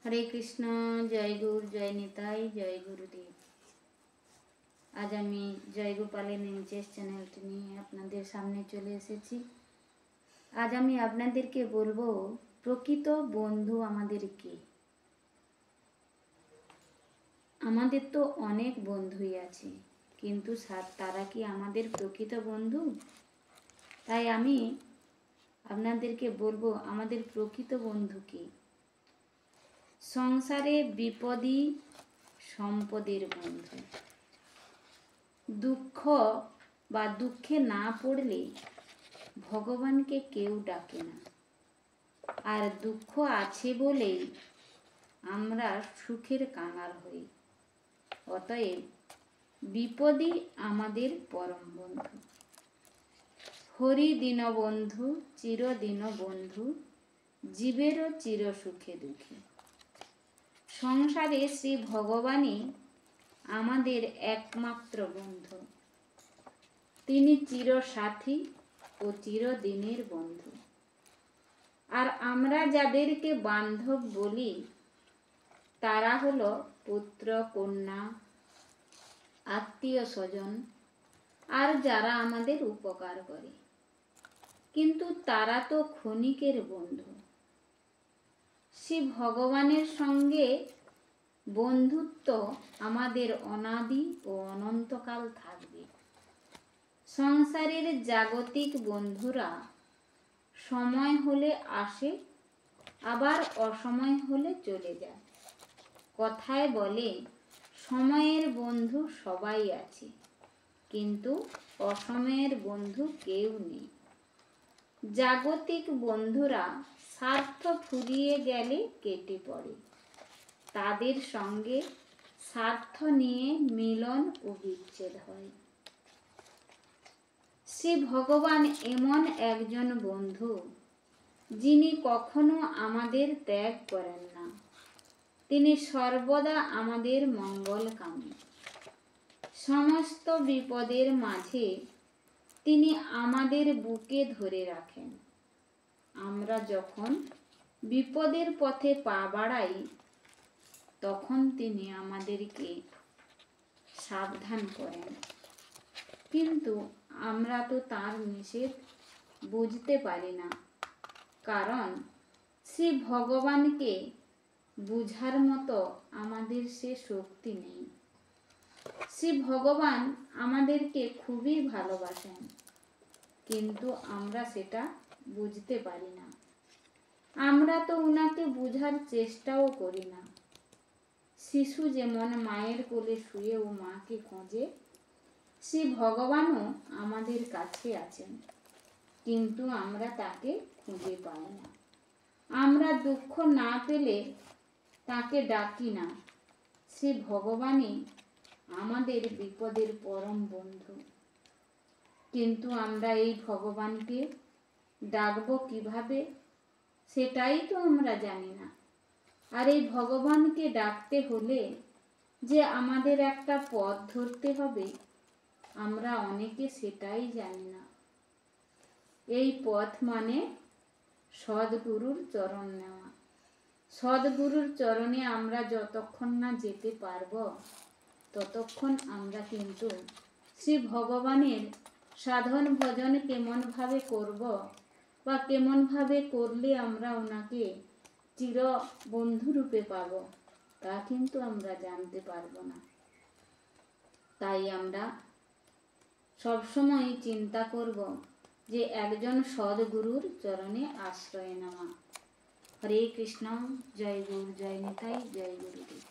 হরে কৃষ্ণ। জয় গুরু, জয় নিতাই, জয় গুরুদেব। আজ আমি জয় গোপালের নিচের চ্যানেলটি নিয়ে আপনাদের সামনে চলে এসেছি। আজ আমি আপনাদেরকে বলবো প্রকৃত বন্ধু আমাদের কে। আমাদের তো অনেক বন্ধুই আছে, কিন্তু তারা কি আমাদের প্রকৃত বন্ধু? তাই আমি আপনাদেরকে বলবো আমাদের প্রকৃত বন্ধু কে। সংসারে বিপদী সম্পদের বন্ধু। দুঃখ বা দুঃখে না পড়লে ভগবানকে কেউ ডাকে না, আর দুঃখ আছে বলেই আমরা সুখের কাঙাল হই। অতএব বিপদই আমাদের পরম বন্ধু। হরি দীনবন্ধু চিরদিন বন্ধু, জীবেরও চির সুখে দুঃখে। সংসারে শ্রী ভগবানই আমাদের একমাত্র বন্ধু। তিনি চিরসাথী ও চিরদিনের বন্ধু। আর আমরা যাদেরকে বান্ধব বলি তারা হলো পুত্র, কন্যা, আত্মীয় স্বজন, আর যারা আমাদের উপকার করে। কিন্তু তারা তো ক্ষণিকের বন্ধু। শ্রী ভগবানের সঙ্গে বন্ধুত্ব আমাদের অনাদি ও অনন্তকাল থাকবে। সংসারের জাগতিক বন্ধুরা সময় হলে আসে, আবার অসময় হলে চলে যায়। কথায় বলে সময়ের বন্ধু সবাই আছে, কিন্তু অসময়ের বন্ধু কেউ নেই। জাগতিক বন্ধুরা স্বার্থ ফুরিয়ে গেলে কেটে পড়ে। তাদের সঙ্গে স্বার্থ নিয়ে মিলন ও বিচ্ছেদ হয়। শ্রী ভগবান এমন একজন বন্ধু যিনি কখনো আমাদের ত্যাগ করেন না। তিনি সর্বদা আমাদের মঙ্গলকামী। সমস্ত বিপদের মাঝে তিনি আমাদের বুকে ধরে রাখেন। আমরা যখন বিপদের পথে পা বাড়াই তখন তিনি আমাদেরকে সাবধান করেন। কিন্তু আমরা তো তার নিষেধ বুঝতে পারি না, কারণ শ্রী ভগবানকে বুঝার মতো আমাদের সে শক্তি নেই। শ্রী ভগবান আমাদেরকে খুবই ভালোবাসেন, কিন্তু আমরা সেটা বুঝতে পারি না। আমরা তো উনাকে বুঝার চেষ্টাও করি না। শিশু যেমন মায়ের কোলে শুয়ে ও মাকে খোঁজে, শ্রী ভগবানও আমাদের কাছে আছেন, কিন্তু আমরা তাকে খুঁজে পাই না। আমরা দুঃখ না পেলে তাকে ডাকি না। শ্রী ভগবানই আমাদের বিপদের পরম বন্ধু। কিন্তু আমরা এই ভগবানকে ডাকবো কিভাবে, সেটাই তো আমরা জানি না। আর এই ভগবানকে ডাকতে হলে যে আমাদের একটা পথ ধরতে হবে, আমরা অনেকে সেটাই জানি না। এই পথ মানে সদ্গুরুর চরণ নেওয়া। সদ্গুরুর চরণে আমরা যতক্ষণ না যেতে পারবো ততক্ষণ আমরা কিন্তু শ্রী ভগবানের সাধন ভজন কেমনভাবে করব বা কেমনভাবে করলে আমরা ওনাকে চির বন্ধুরূপে পাব, তা কিন্তু আমরা জানতে পারবো না। তাই আমরা সবসময় চিন্তা করব যে একজন সদ্গুরুর চরণে আশ্রয় নেওয়া। হরে কৃষ্ণ। জয় গুরু, জয় নিতাই, জয় গুরুদেব।